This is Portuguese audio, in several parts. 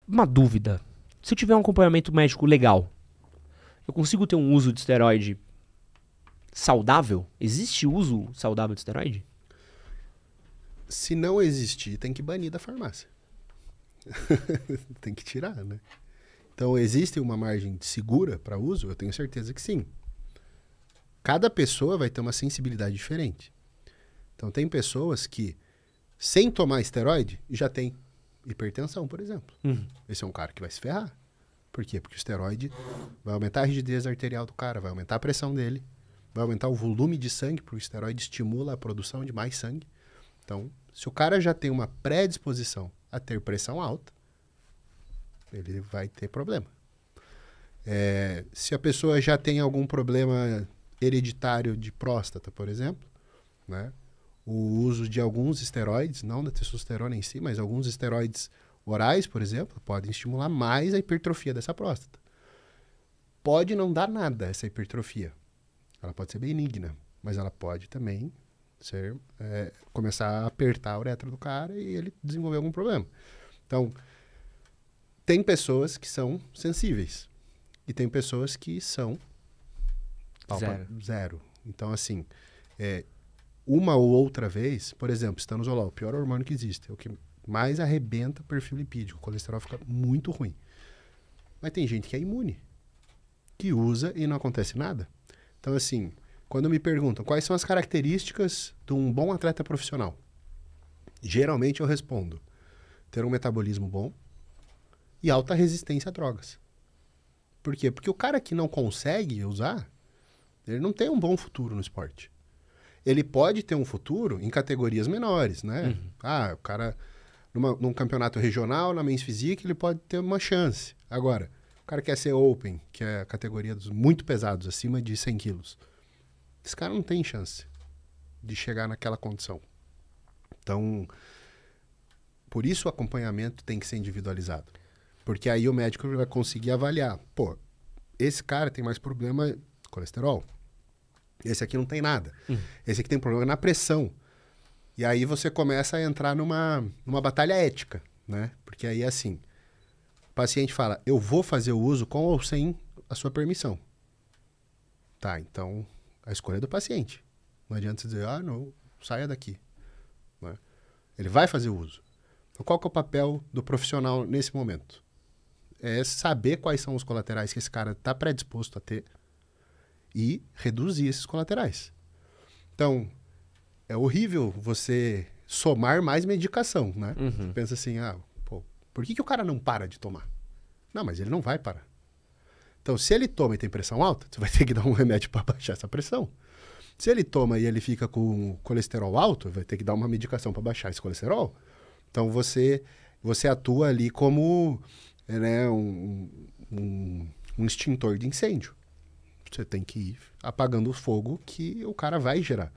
Uma dúvida. Se eu tiver um acompanhamento médico legal, eu consigo ter um uso de esteroide saudável? Existe uso saudável de esteroide? Se não existir, tem que banir da farmácia. Tem que tirar, né? Então, existe uma margem segura para uso? Eu tenho certeza que sim. Cada pessoa vai ter uma sensibilidade diferente. Então, tem pessoas que, sem tomar esteroide, já tem hipertensão, por exemplo. Esse é um cara que vai se ferrar. Por quê? Porque o esteroide vai aumentar a rigidez arterial do cara, vai aumentar a pressão dele, vai aumentar o volume de sangue, porque o esteroide estimula a produção de mais sangue. Então, se o cara já tem uma predisposição a ter pressão alta, ele vai ter problema. Se a pessoa já tem algum problema hereditário de próstata, por exemplo, né? O uso de alguns esteroides, não da testosterona em si, mas alguns esteroides orais, por exemplo, podem estimular mais a hipertrofia dessa próstata. Pode não dar nada essa hipertrofia. Ela pode ser benigna, mas ela pode também começar a apertar a uretra do cara e ele desenvolver algum problema. Então, tem pessoas que são sensíveis e tem pessoas que são zero. Então, assim, uma ou outra vez, por exemplo, estanozolol, o pior hormônio que existe, é o que mais arrebenta o perfil lipídico, o colesterol fica muito ruim. Mas tem gente que é imune, que usa e não acontece nada. Então, assim, quando me perguntam quais são as características de um bom atleta profissional, geralmente eu respondo: ter um metabolismo bom e alta resistência a drogas. Por quê? Porque o cara que não consegue usar, ele não tem um bom futuro no esporte. Ele pode ter um futuro em categorias menores, né? O cara, num campeonato regional, na Men's Physique, ele pode ter uma chance. Agora, o cara quer ser Open, que é a categoria dos muito pesados, acima de 100 quilos. Esse cara não tem chance de chegar naquela condição. Então, por isso o acompanhamento tem que ser individualizado. Porque aí o médico vai conseguir avaliar. Pô, esse cara tem mais problema de colesterol. Esse aqui não tem nada. Esse aqui tem problema na pressão. E aí você começa a entrar numa batalha ética, né? Porque aí, assim, o paciente fala: eu vou fazer o uso com ou sem a sua permissão. Tá, então a escolha é do paciente. Não adianta você dizer: não, saia daqui. Né? Ele vai fazer o uso. Então, qual que é o papel do profissional nesse momento? É saber quais são os colaterais que esse cara está predisposto a ter e reduzir esses colaterais. Então, é horrível você somar mais medicação, né? Você pensa assim: por que o cara não para de tomar? Não, mas ele não vai parar. Então, se ele toma e tem pressão alta, você vai ter que dar um remédio para baixar essa pressão. Se ele toma e ele fica com colesterol alto, vai ter que dar uma medicação para baixar esse colesterol. Então, você atua ali como um extintor de incêndio. Você tem que ir apagando o fogo que o cara vai gerar.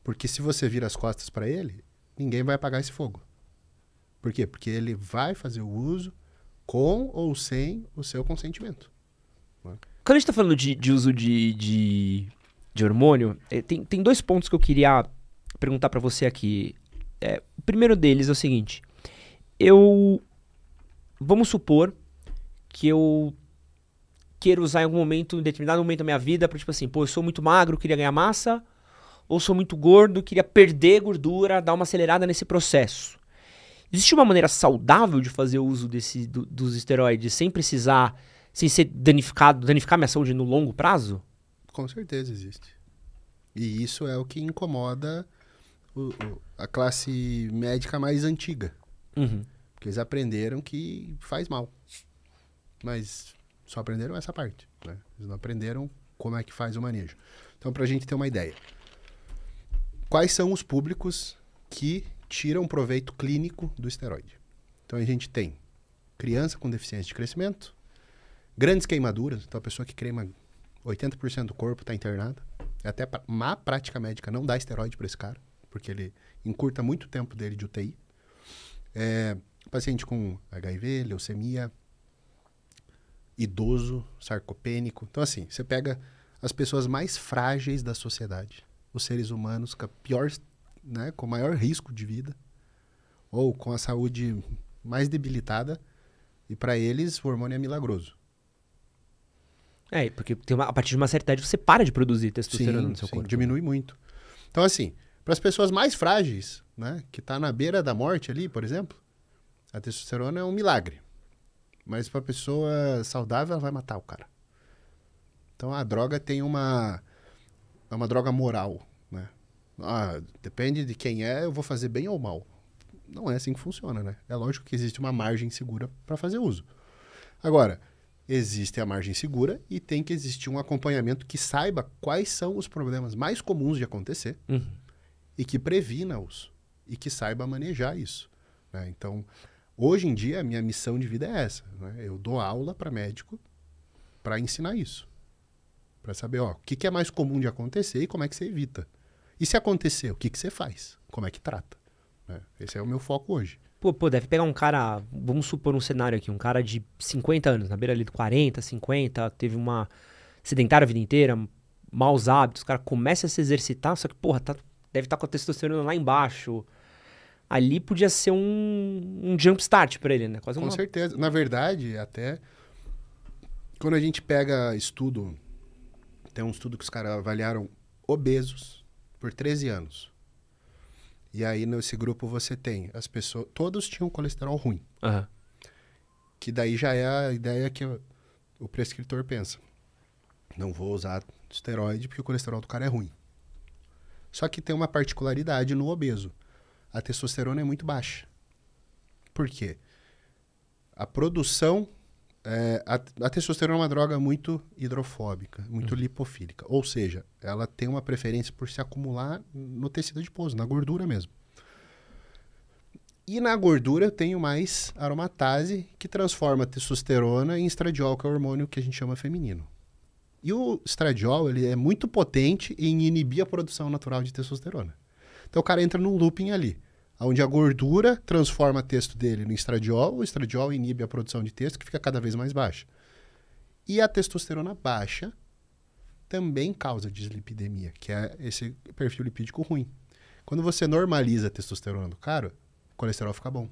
Porque se você vira as costas para ele, ninguém vai apagar esse fogo. Por quê? Porque ele vai fazer o uso com ou sem o seu consentimento. Quando a gente tá falando de uso de hormônio, tem dois pontos que eu queria perguntar pra você aqui. O primeiro deles é o seguinte: vamos supor que eu queira usar em algum momento, em determinado momento da minha vida, pra tipo assim, eu sou muito magro, queria ganhar massa, ou sou muito gordo, queria perder gordura, dar uma acelerada nesse processo. Existe uma maneira saudável de fazer o uso dos esteroides sem precisar, sem ser danificar minha saúde no longo prazo? Com certeza existe. E isso é o que incomoda a classe médica mais antiga. Porque eles aprenderam que faz mal. Mas só aprenderam essa parte. Né? Eles não aprenderam como é que faz o manejo. Então, para a gente ter uma ideia. Quais são os públicos que tiram proveito clínico do esteroide? Então, a gente tem criança com deficiência de crescimento, grandes queimaduras. Então, a pessoa que queima 80% do corpo está internada. Até má prática médica não dá esteroide para esse cara, porque ele encurta muito o tempo dele de UTI. Paciente com HIV, leucemia, idoso, sarcopênico. Então, assim, você pega as pessoas mais frágeis da sociedade, os seres humanos com com o maior risco de vida, ou com a saúde mais debilitada, E para eles, o hormônio é milagroso. Porque a partir de uma certa idade você para de produzir testosterona no seu corpo. Diminui muito. Então, assim, para as pessoas mais frágeis, né, que tá na beira da morte ali, por exemplo, a testosterona é um milagre. Mas para a pessoa saudável, ela vai matar o cara. Então, a droga tem é uma droga moral, né? Depende de quem é, eu vou fazer bem ou mal. Não é assim que funciona, né? É lógico que existe uma margem segura para fazer uso. Agora, existe a margem segura e tem que existir um acompanhamento que saiba quais são os problemas mais comuns de acontecer e que previna-os e que saiba manejar isso, né? Então, hoje em dia, a minha missão de vida é essa, né? Eu dou aula para médico para ensinar isso. Para saber, o que é mais comum de acontecer e como é que você evita. E se acontecer, o que você faz? Como é que trata? Né? Esse é o meu foco hoje. Pô, deve pegar um cara, vamos supor um cenário aqui, um cara de 50 anos, na beira ali de 40, 50, teve uma sedentária a vida inteira, maus hábitos, o cara começa a se exercitar, só que, porra, deve estar com a testosterona lá embaixo. Ali podia ser um jump start pra ele, né? Com certeza. Na verdade, até quando a gente pega estudo, tem um estudo que os caras avaliaram obesos por 13 anos. E aí, nesse grupo, você tem as pessoas... Todos tinham colesterol ruim. Que daí já é a ideia que o prescritor pensa. Não vou usar esteroide porque o colesterol do cara é ruim. Só que tem uma particularidade no obeso. A testosterona é muito baixa. Por quê? A produção... a testosterona é uma droga muito hidrofóbica, muito lipofílica. Ou seja, ela tem uma preferência por se acumular no tecido adiposo, na gordura mesmo. E na gordura eu tenho mais aromatase, que transforma a testosterona em estradiol, que é o hormônio que a gente chama feminino. E o estradiol ele é muito potente em inibir a produção natural de testosterona. Então o cara entra num looping ali, onde a gordura transforma o testo dele no estradiol, o estradiol inibe a produção de testo, que fica cada vez mais baixa. E a testosterona baixa também causa dislipidemia, que é esse perfil lipídico ruim. Quando você normaliza a testosterona do cara, o colesterol fica bom.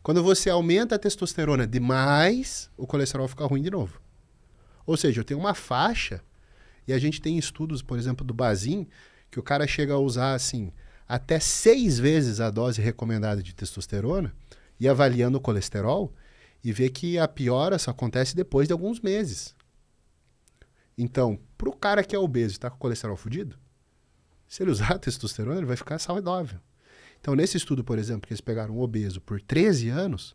Quando você aumenta a testosterona demais, o colesterol fica ruim de novo. Ou seja, eu tenho uma faixa, e a gente tem estudos, por exemplo, do Bazin, que o cara chega a usar, assim, até 6 vezes a dose recomendada de testosterona e avaliando o colesterol e vê que a piora só acontece depois de alguns meses. Então, para o cara que é obeso e está com o colesterol fudido, se ele usar a testosterona, ele vai ficar saudável. Então, nesse estudo, por exemplo, que eles pegaram um obeso por 13 anos,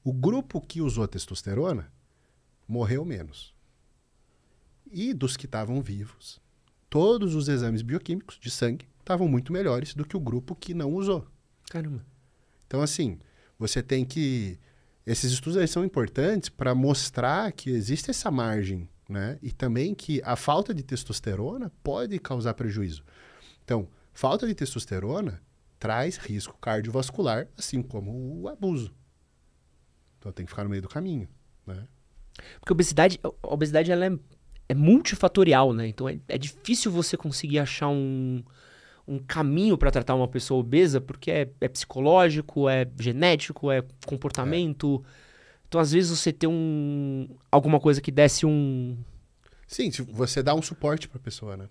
o grupo que usou a testosterona morreu menos. E dos que estavam vivos, todos os exames bioquímicos de sangue estavam muito melhores do que o grupo que não usou. Caramba. Então, assim, você tem que... Esses estudos aí são importantes para mostrar que existe essa margem, né? E também que a falta de testosterona pode causar prejuízo. Então, falta de testosterona traz risco cardiovascular, assim como o abuso. Então, tem que ficar no meio do caminho, né? Porque a obesidade ela é multifatorial, né? Então é difícil você conseguir achar um caminho para tratar uma pessoa obesa, porque é psicológico, é genético, é comportamento. Então, às vezes, você tem alguma coisa que desse Sim, você dá um suporte para a pessoa, né?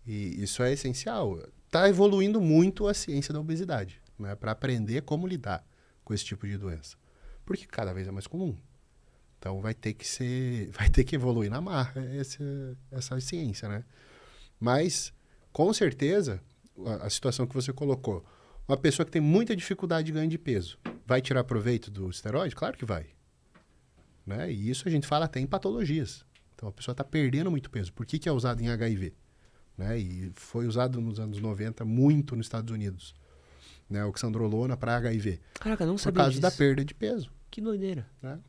E isso é essencial. Está evoluindo muito a ciência da obesidade, né? Para aprender como lidar com esse tipo de doença. Porque cada vez é mais comum. Então, vai ter que evoluir na marra essa ciência, né? Mas... Com certeza, a situação que você colocou, uma pessoa que tem muita dificuldade de ganho de peso, vai tirar proveito do esteroide? Claro que vai. Né? E isso a gente fala até em patologias. Então, a pessoa está perdendo muito peso. Por que é usado em HIV? Né? E foi usado nos anos 90 muito nos Estados Unidos. Né? Oxandrolona para HIV. Caraca, não sabia por causa disso. Da perda de peso. Que doideira. Né?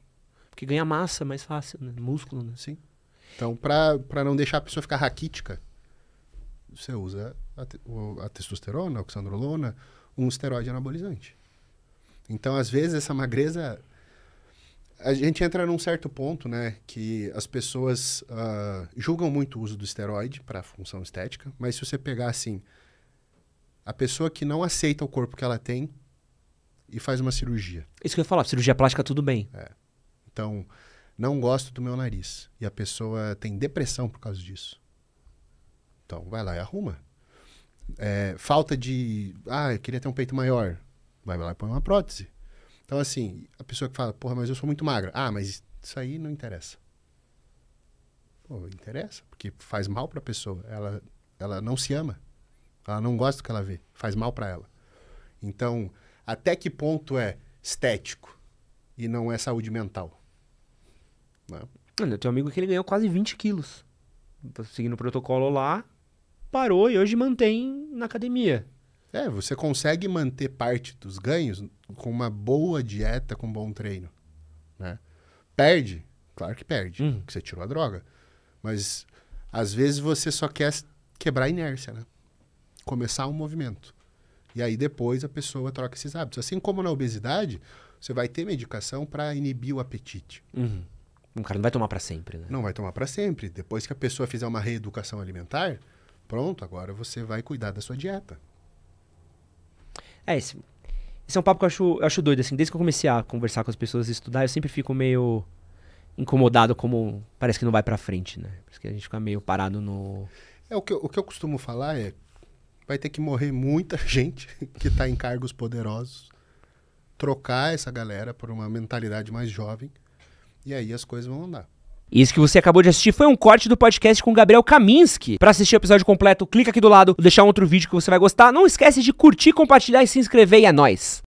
Porque ganha massa mais fácil, né? Músculo, né? Sim. Então, para não deixar a pessoa ficar raquítica, você usa a testosterona, a oxandrolona, um esteroide anabolizante. Então, às vezes, essa magreza... A gente entra num certo ponto, né? Que as pessoas julgam muito o uso do esteroide para função estética. Mas se você pegar, assim... A pessoa que não aceita o corpo que ela tem... e faz uma cirurgia. Isso que eu ia falar, cirurgia plástica tudo bem. Então, não gosto do meu nariz. E a pessoa tem depressão por causa disso. Então, vai lá e arruma. Falta de... eu queria ter um peito maior. Vai lá e põe uma prótese. Então, assim, a pessoa que fala, porra, mas eu sou muito magra. Mas isso aí não interessa. Pô, interessa, porque faz mal pra pessoa. Ela não se ama. Ela não gosta do que ela vê. Faz mal pra ela. Então, até que ponto é estético e não é saúde mental? Não. Eu tenho um amigo que ele ganhou quase 20 quilos. Seguindo o protocolo lá, parou e hoje mantém na academia. Você consegue manter parte dos ganhos com uma boa dieta, com um bom treino. Né? Perde? Claro que perde, porque você tirou a droga. Mas, às vezes, você só quer quebrar a inércia, né? Começar um movimento. E aí, depois, a pessoa troca esses hábitos. Assim como na obesidade, você vai ter medicação para inibir o apetite. O cara não vai tomar pra sempre, né? Não vai tomar para sempre. Depois que a pessoa fizer uma reeducação alimentar, pronto, agora você vai cuidar da sua dieta. Esse é um papo que eu acho doido, assim. Desde que eu comecei a conversar com as pessoas e estudar, eu sempre fico meio incomodado, como parece que não vai pra frente, né? Parece que a gente fica meio parado no... O que eu costumo falar vai ter que morrer muita gente que tá em cargos poderosos, trocar essa galera por uma mentalidade mais jovem, e aí as coisas vão andar. Isso que você acabou de assistir foi um corte do podcast com Gabriel Kaminski. Pra assistir o episódio completo, clica aqui do lado, vou deixar um outro vídeo que você vai gostar. Não esquece de curtir, compartilhar e se inscrever, e é nóis!